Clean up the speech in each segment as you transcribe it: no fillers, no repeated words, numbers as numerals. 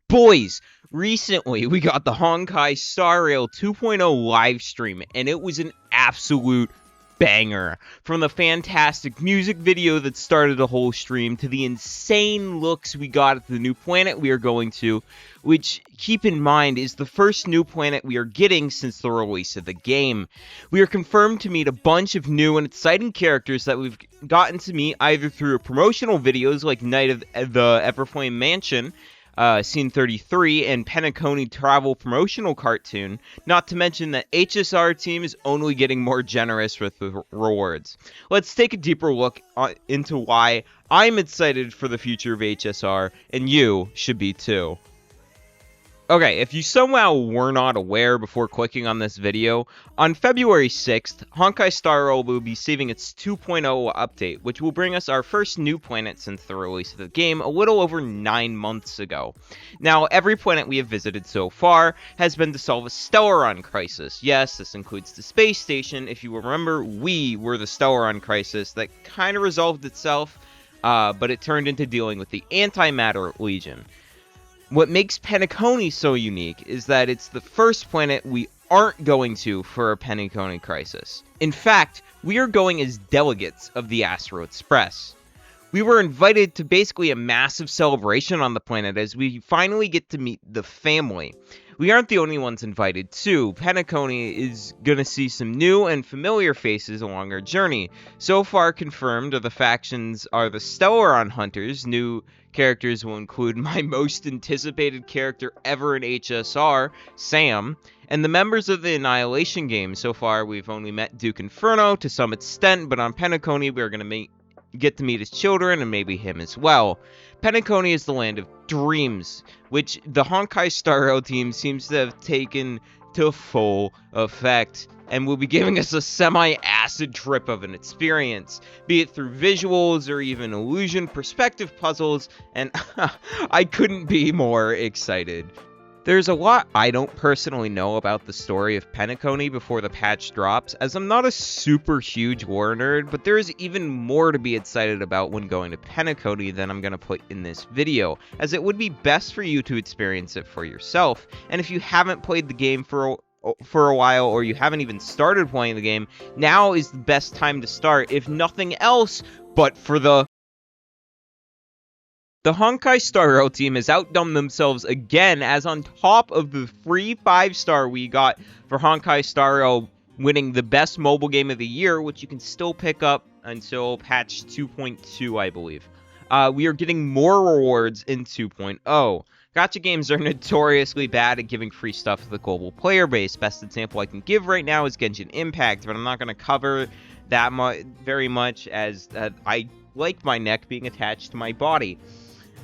Boys, recently we got the Honkai Star Rail 2.0 live stream, and it was an absolute banger. From the fantastic music video that started the whole stream to the insane looks we got at the new planet we are going to, which, keep in mind, is the first new planet we are getting since the release of the game. We are confirmed to meet a bunch of new and exciting characters that we've gotten to meet either through promotional videos like Night of the Everflame Mansion, Scene 33, and Penacony Travel promotional cartoon, not to mention that HSR team is only getting more generous with the rewards. Let's take a deeper look into why I'm excited for the future of HSR, and you should be too. Okay, if you somehow were not aware before clicking on this video, on February 6th, Honkai Star Rail will be receiving its 2.0 update, which will bring us our first new planet since the release of the game a little over 9 months ago. Now, every planet we have visited so far has been to solve a Stellaron crisis. Yes, this includes the space station. If you remember, we were the Stellaron crisis that kind of resolved itself, but it turned into dealing with the Antimatter Legion. What makes Penacony so unique is that it's the first planet we aren't going to for a Penacony crisis. In fact, we are going as delegates of the Astro Express. We were invited to basically a massive celebration on the planet as we finally get to meet the family. We aren't the only ones invited, too. Penacony is going to see some new and familiar faces along our journey. So far confirmed are the factions are the Stellaron Hunters. New characters will include my most anticipated character ever in HSR, Sam, and the members of the Annihilation game. So far, we've only met Duke Inferno to some extent, but on Penacony, we're going to get to meet his children and maybe him as well. Penacony is the land of dreams, which the Honkai Star Rail team seems to have taken to full effect, and will be giving us a semi-acid trip of an experience, be it through visuals or even illusion perspective puzzles, and I couldn't be more excited. There's a lot I don't personally know about the story of Penacony before the patch drops, as I'm not a super huge lore nerd, but there is even more to be excited about when going to Penacony than I'm going to put in this video, as it would be best for you to experience it for yourself. And if you haven't played the game for a while, or you haven't even started playing the game, now is the best time to start, if nothing else but for the Honkai Star Rail team has outdone themselves again, as on top of the free 5-star we got for Honkai Star Rail winning the best mobile game of the year, which you can still pick up until patch 2.2, I believe. We are getting more rewards in 2.0. Gacha games are notoriously bad at giving free stuff to the global player base. Best example I can give right now is Genshin Impact, but I'm not going to cover that very much, as I like my neck being attached to my body.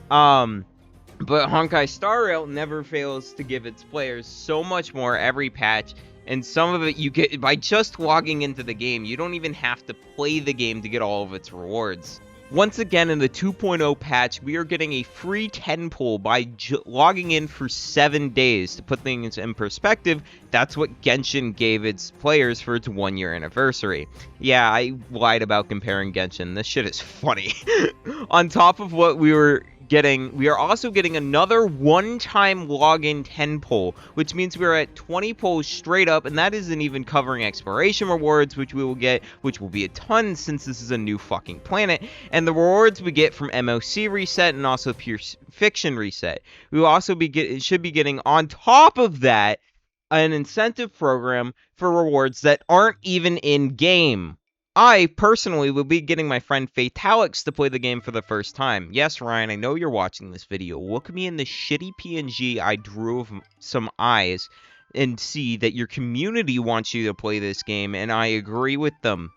But Honkai Star Rail never fails to give its players so much more every patch, and some of it you get by just logging into the game. You don't even have to play the game to get all of its rewards. Once again, in the 2.0 patch, we are getting a free 10 pull by logging in for 7 days. To put things in perspective, that's what Genshin gave its players for its 1-year anniversary. Yeah, I lied about comparing Genshin. This shit is funny. On top of what we are also getting another one-time login 10 pull, which means we're at 20 pulls straight up, and that isn't even covering exploration rewards, which we will get, which will be a ton since this is a new fucking planet, and the rewards we get from MOC reset and also Pure Fiction reset. We will also should be getting on top of that an incentive program for rewards that aren't even in-game. I, personally, will be getting my friend Fatalix to play the game for the first time. Yes, Ryan, I know you're watching this video. Look at me in the shitty PNG I drew of some eyes and see that your community wants you to play this game, and I agree with them.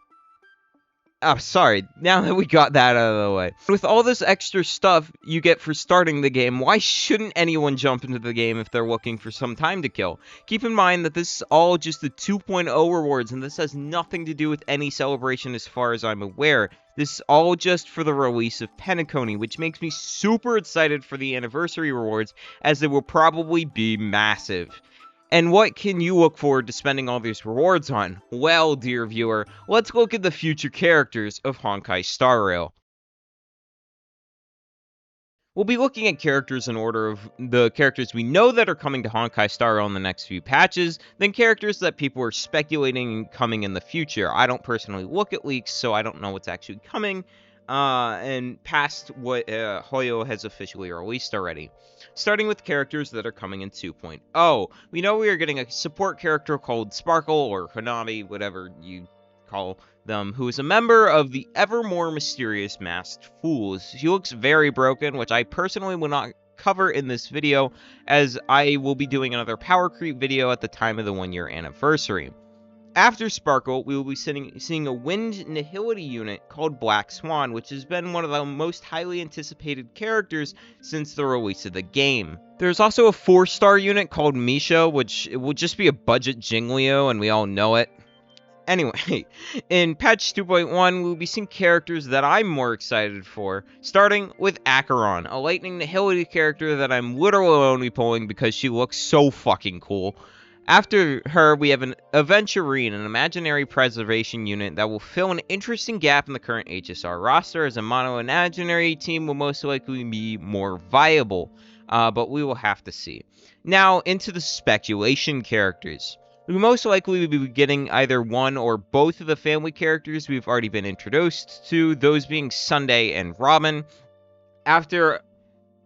Oh, sorry, now that we got that out of the way. With all this extra stuff you get for starting the game, why shouldn't anyone jump into the game if they're looking for some time to kill? Keep in mind that this is all just the 2.0 rewards, and this has nothing to do with any celebration as far as I'm aware. This is all just for the release of Penacony, which makes me super excited for the anniversary rewards, as they will probably be massive. And what can you look forward to spending all these rewards on? Well, dear viewer, let's look at the future characters of Honkai Star Rail. We'll be looking at characters in order of the characters we know that are coming to Honkai Star Rail in the next few patches, then characters that people are speculating coming in the future. I don't personally look at leaks, so I don't know what's actually coming, and past what Hoyo has officially released already. Starting with characters that are coming in 2.0. We know we are getting a support character called Sparkle, or Hanabi, whatever you call them, who is a member of the ever more mysterious Masked Fools. She looks very broken, which I personally will not cover in this video, as I will be doing another power creep video at the time of the 1-year anniversary. After Sparkle, we will be seeing a wind nihility unit called Black Swan, which has been one of the most highly anticipated characters since the release of the game. There's also a 4-star unit called Misha, which will just be a budget Jinglio, and we all know it. Anyway, in patch 2.1, we'll be seeing characters that I'm more excited for, starting with Acheron, a lightning nihility character that I'm literally only pulling because she looks so fucking cool. After her, we have an Aventurine, an imaginary preservation unit that will fill an interesting gap in the current HSR roster, as a mono-imaginary team will most likely be more viable, but we will have to see. Now, into the speculation characters. We most likely will be getting either one or both of the family characters we've already been introduced to, those being Sunday and Robin. After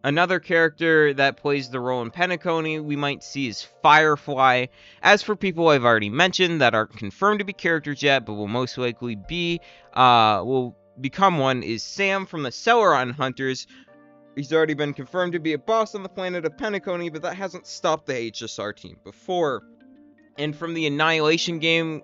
another character that plays the role in Penacony we might see is Firefly. As for people I've already mentioned that aren't confirmed to be characters yet, but will most likely be, will become one, is Sam from the Celeron Hunters. He's already been confirmed to be a boss on the planet of Penacony, but that hasn't stopped the HSR team before. And from the Annihilation game,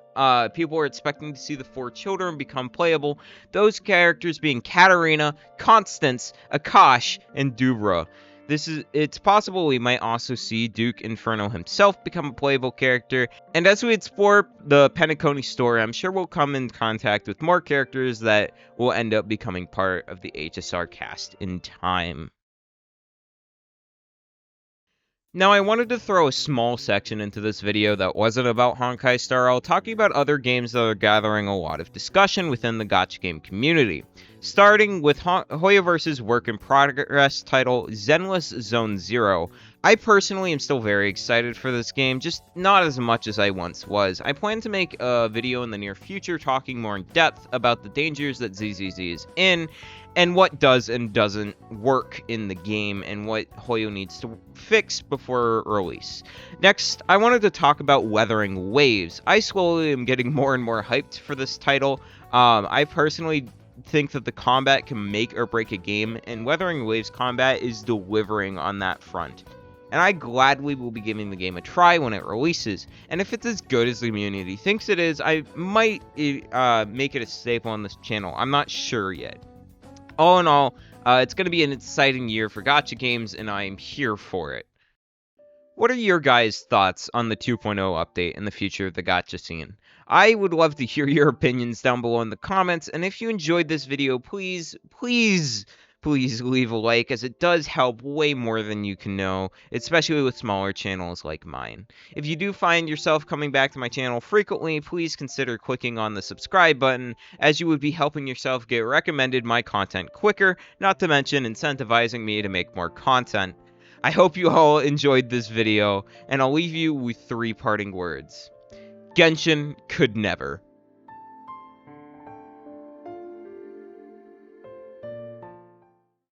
people are expecting to see the 4 children become playable, those characters being Katarina, Constance, Akash, and Dubra. It's possible we might also see Duke Inferno himself become a playable character, and as we explore the Penacony story, I'm sure we'll come in contact with more characters that will end up becoming part of the HSR cast in time. Now, I wanted to throw a small section into this video that wasn't about Honkai Star Rail, talking about other games that are gathering a lot of discussion within the gacha game community. Starting with Hoyoverse's work in progress title, Zenless Zone Zero. I personally am still very excited for this game, just not as much as I once was. I plan to make a video in the near future talking more in depth about the dangers that ZZZ is in, and what does and doesn't work in the game, and what Hoyo needs to fix before release. Next, I wanted to talk about Weathering Waves. I slowly am getting more and more hyped for this title. I personally think that the combat can make or break a game, and Weathering Waves combat is delivering on that front. And I gladly will be giving the game a try when it releases, and if it's as good as the community thinks it is, I might make it a staple on this channel. I'm not sure yet. All in all, it's going to be an exciting year for gacha games, and I am here for it. What are your guys' thoughts on the 2.0 update and the future of the gacha scene? I would love to hear your opinions down below in the comments, and if you enjoyed this video, please leave a like, as it does help way more than you can know, especially with smaller channels like mine. If you do find yourself coming back to my channel frequently, please consider clicking on the subscribe button, as you would be helping yourself get recommended my content quicker, not to mention incentivizing me to make more content. I hope you all enjoyed this video, and I'll leave you with 3 parting words. Genshin could never